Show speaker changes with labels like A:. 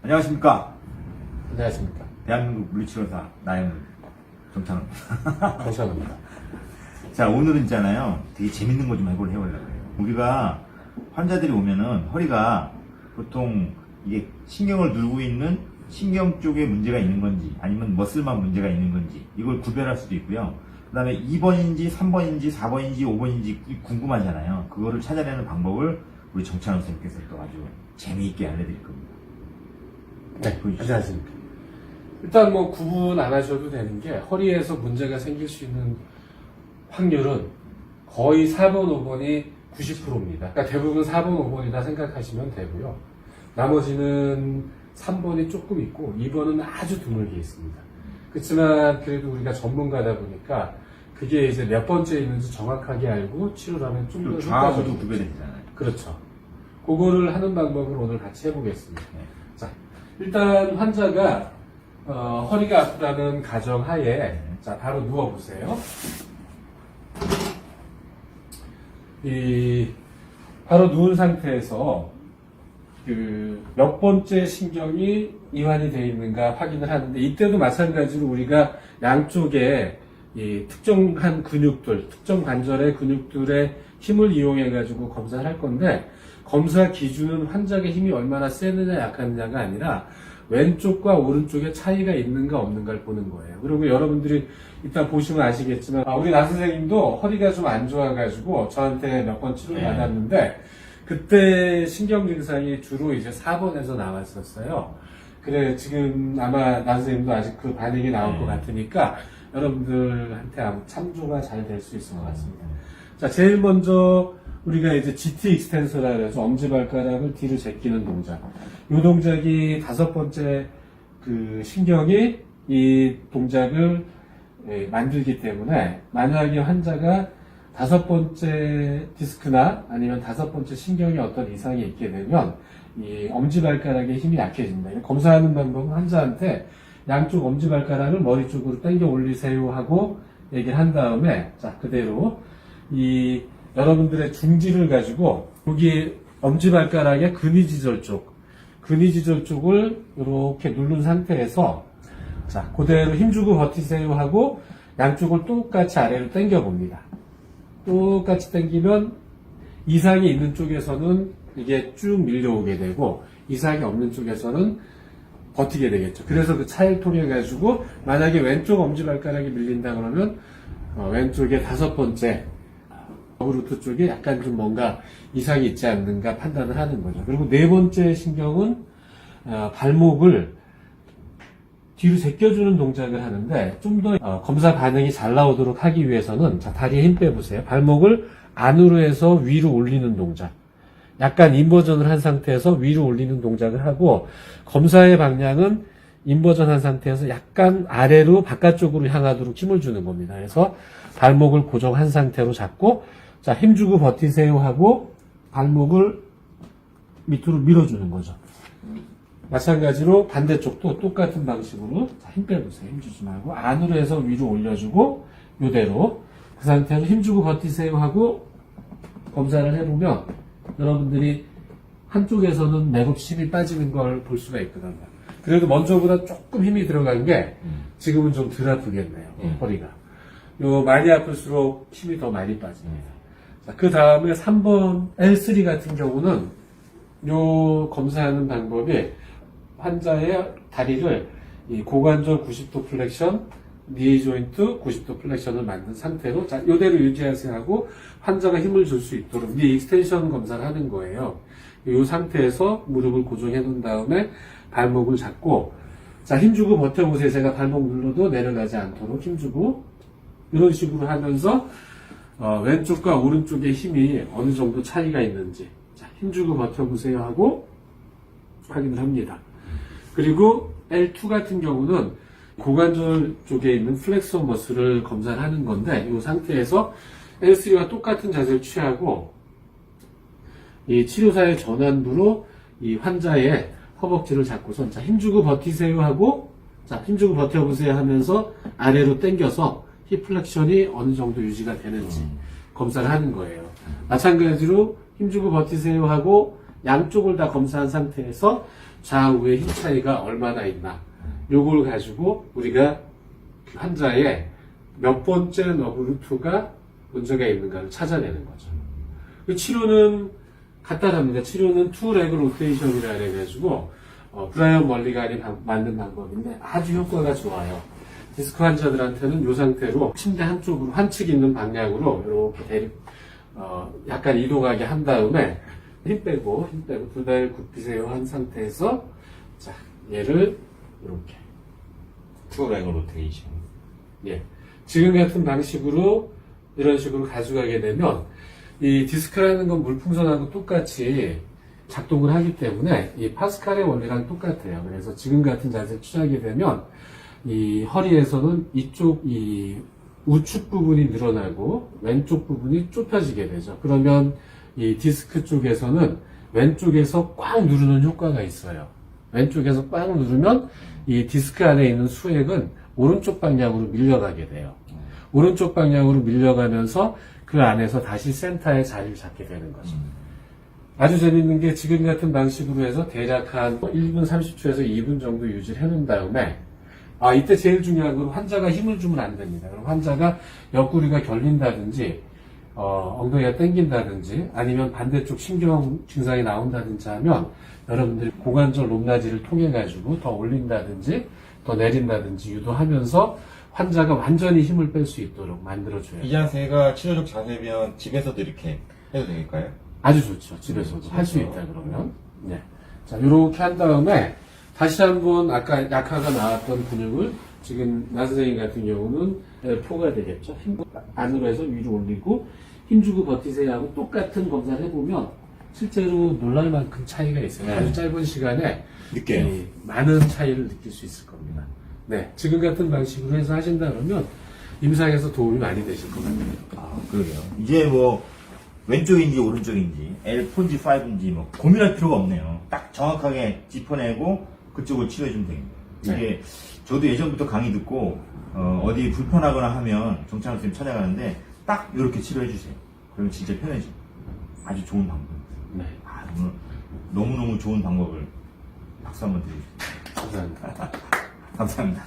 A: 안녕하십니까.
B: 안녕하십니까.
A: 대한민국 물리치료사 나영훈 정찬호입니다.
B: 감사합니다.
A: 자, 오늘은 있잖아요. 되게 재밌는 거 좀 해보려고 해요. 우리가 환자들이 오면은 허리가 보통 이게 신경을 누르고 있는 신경 쪽에 문제가 있는 건지 아니면 머슬만 문제가 있는 건지 이걸 구별할 수도 있고요. 그 다음에 2번인지 3번인지 4번인지 5번인지 궁금하잖아요. 그거를 찾아내는 방법을 우리 정찬호 선생님께서 또 아주 재미있게 알려드릴 겁니다.
B: 네,
A: 보여주시죠.
B: 안녕하십니까. 일단 뭐 구분 안 하셔도 되는 게 허리에서 문제가 생길 수 있는 확률은 거의 4번, 5번이 90%입니다. 그러니까 대부분 4번, 5번이다 생각하시면 되고요. 나머지는 3번이 조금 있고 2번은 아주 드물게 있습니다. 그렇지만 그래도 우리가 전문가다 보니까 그게 이제 몇 번째 있는지 정확하게 알고 치료를 하면 좀 더
A: 좌우도 구별되잖아요.
B: 그렇죠. 그거를 하는 방법을 오늘 같이 해보겠습니다.
A: 네.
B: 자, 일단 환자가 허리가 아프다는 가정하에 자 바로 누워보세요. 바로 누운 상태에서 그 몇 번째 신경이 이완이 되어 있는가 확인을 하는데 이때도 마찬가지로 우리가 양쪽에 이 특정한 근육들, 특정 관절의 근육들의 힘을 이용해 가지고 검사를 할 건데 검사 기준은 환자의 힘이 얼마나 세느냐 약하느냐가 아니라 왼쪽과 오른쪽에 차이가 있는가 없는가를 보는 거예요. 그리고 여러분들이 이따 보시면 아시겠지만 우리 나 선생님도 허리가 좀 안 좋아가지고 저한테 몇 번 치료를 받았는데 그때 신경 증상이 주로 이제 4번에서 나왔었어요. 그래 지금 아마 나 선생님도 아직 그 반응이 나올 것 같으니까 여러분들한테 아마 참조가 잘 될 수 있을 것 같습니다. 자, 제일 먼저 우리가 이제 GT 익스텐서라 그래서 엄지발가락을 뒤로 제끼는 동작. 이 동작이 5번째 그 신경이 이 동작을 만들기 때문에 만약에 환자가 5번째 디스크나 아니면 5번째 신경에 어떤 이상이 있게 되면 이 엄지발가락의 힘이 약해진다. 검사하는 방법은 환자한테 양쪽 엄지발가락을 머리 쪽으로 당겨 올리세요 하고 얘기를 한 다음에 자 그대로 이 여러분들의 중지를 가지고 여기 엄지발가락의 근위지절 쪽을 이렇게 누른 상태에서 자 그대로 힘주고 버티세요 하고 양쪽을 똑같이 아래로 당겨 봅니다. 똑같이 당기면 이상이 있는 쪽에서는 이게 쭉 밀려오게 되고 이상이 없는 쪽에서는 버티게 되겠죠. 그래서 그 차이를 통해 가지고 만약에 왼쪽 엄지발가락이 밀린다 그러면 왼쪽에 5번째 루트 쪽에 약간 좀 뭔가 이상이 있지 않는가 판단을 하는 거죠. 그리고 4번째 신경은 발목을 뒤로 제껴주는 동작을 하는데 좀 더 검사 반응이 잘 나오도록 하기 위해서는 자 다리에 힘 빼보세요. 발목을 안으로 해서 위로 올리는 동작. 약간 인버전을 한 상태에서 위로 올리는 동작을 하고 검사의 방향은 인버전 한 상태에서 약간 아래로 바깥쪽으로 향하도록 힘을 주는 겁니다. 그래서 발목을 고정한 상태로 잡고 자 힘주고 버티세요 하고 발목을 밑으로 밀어주는 거죠. 마찬가지로 반대쪽도 똑같은 방식으로 자, 힘 빼보세요. 힘주지 말고 안으로 해서 위로 올려주고 이대로 그 상태에서 힘주고 버티세요 하고 검사를 해보면 여러분들이 한쪽에서는 맥없이 힘이 빠지는 걸 볼 수가 있거든요. 그래도 먼저보다 조금 힘이 들어간 게 지금은 좀 덜 아프겠네요. 허리가. 요 많이 아플수록 힘이 더 많이 빠집니다. 자, 그 다음에 3번 L3 같은 경우는 요 검사하는 방법이 환자의 다리를 이 고관절 90도 플렉션, 니 조인트 90도 플렉션을 만든 상태로 자, 요대로 유지하세요 하고 환자가 힘을 줄 수 있도록 니 익스텐션 검사를 하는 거예요. 이 상태에서 무릎을 고정해 놓은 다음에 발목을 잡고 자, 힘주고 버텨보세요. 제가 발목 눌러도 내려가지 않도록 힘주고 이런 식으로 하면서 왼쪽과 오른쪽의 힘이 어느 정도 차이가 있는지 자, 힘주고 버텨보세요 하고 확인을 합니다. 그리고 L2 같은 경우는 고관절 쪽에 있는 플렉서 머슬을 검사를 하는 건데 이 상태에서 L3와 똑같은 자세를 취하고 이 치료사의 전환부로 이 환자의 허벅지를 잡고선 자 힘주고 버티세요 하고 자 힘주고 버텨보세요 하면서 아래로 당겨서 힙 플렉션이 어느 정도 유지가 되는지 검사를 하는 거예요. 마찬가지로 힘주고 버티세요 하고 양쪽을 다 검사한 상태에서 좌우의 힘 차이가 얼마나 있나. 요걸 가지고 우리가 그 환자의 몇 번째 너브루트가 문제가 있는가를 찾아내는 거죠. 그 치료는 간단합니다. 치료는 투레그 로테이션이라 해가지고 브라이언 멀리간이 만든 방법인데 아주 효과가 좋아요. 디스크 환자들한테는 이 상태로 침대 한쪽으로 한측 있는 방향으로 이렇게 약간 이동하게 한 다음에 힘 빼고 두 달 굽히세요 한 상태에서 자 얘를 이렇게
A: 투레그 로테이션.
B: 예 지금 같은 방식으로 이런 식으로 가져가게 되면 이 디스크라는 건 물풍선하고 똑같이 작동을 하기 때문에 이 파스칼의 원리랑 똑같아요. 그래서 지금 같은 자세를 취하게 되면 이 허리에서는 이쪽 이 우측 부분이 늘어나고 왼쪽 부분이 좁혀지게 되죠. 그러면 이 디스크 쪽에서는 왼쪽에서 꽉 누르는 효과가 있어요. 왼쪽에서 꽉 누르면 이 디스크 안에 있는 수액은 오른쪽 방향으로 밀려가게 돼요. 오른쪽 방향으로 밀려가면서 그 안에서 다시 센터에 자리를 잡게 되는 거죠. 아주 재밌는 게 지금 같은 방식으로 해서 대략 한 1분 30초에서 2분 정도 유지를 해놓은 다음에 이때 제일 중요한 건 환자가 힘을 주면 안 됩니다. 그럼 환자가 옆구리가 결린다든지 엉덩이가 당긴다든지 아니면 반대쪽 신경 증상이 나온다든지 하면 여러분들이 고관절 높낮이를 통해 가지고 더 올린다든지 더 내린다든지 유도하면서 환자가 완전히 힘을 뺄 수 있도록 만들어줘야
C: 이
B: 돼요.
C: 자세가 치료적 자세면 집에서도 이렇게 해도 될까요?
B: 아주 좋죠. 집에서도 할 수 있다 그러면. 네. 자, 요렇게 한 다음에 다시 한번 아까 약화가 나왔던 근육을 지금 나 선생님 같은 경우는 포가 되겠죠. 힘 안으로 해서 위로 올리고 힘주고 버티세요 하고 똑같은 검사를 해보면 실제로 놀랄 만큼 차이가 있어요. 아주 짧은 시간에
A: 느껴요.
B: 이 많은 차이를 느낄 수 있을 겁니다. 네. 지금 같은 방식으로 해서 하신다 그러면 임상에서 도움이 많이 되실 것 같아요.
A: 그러게요. 이제 뭐 왼쪽인지 오른쪽인지 L4인지 5인지 뭐 고민할 필요가 없네요. 딱 정확하게 짚어내고 그쪽을 치료해주면 됩니다. 이게 저도 예전부터 강의 듣고 어디 불편하거나 하면 정찬호 선생님 찾아가는데 딱 이렇게 치료해주세요. 그러면 진짜 편해져요. 아주 좋은 방법입니다.
B: 네.
A: 오늘 너무너무 좋은 방법을 박수 한번 드리겠습니다.
B: 감사합니다.
A: 감사합니다.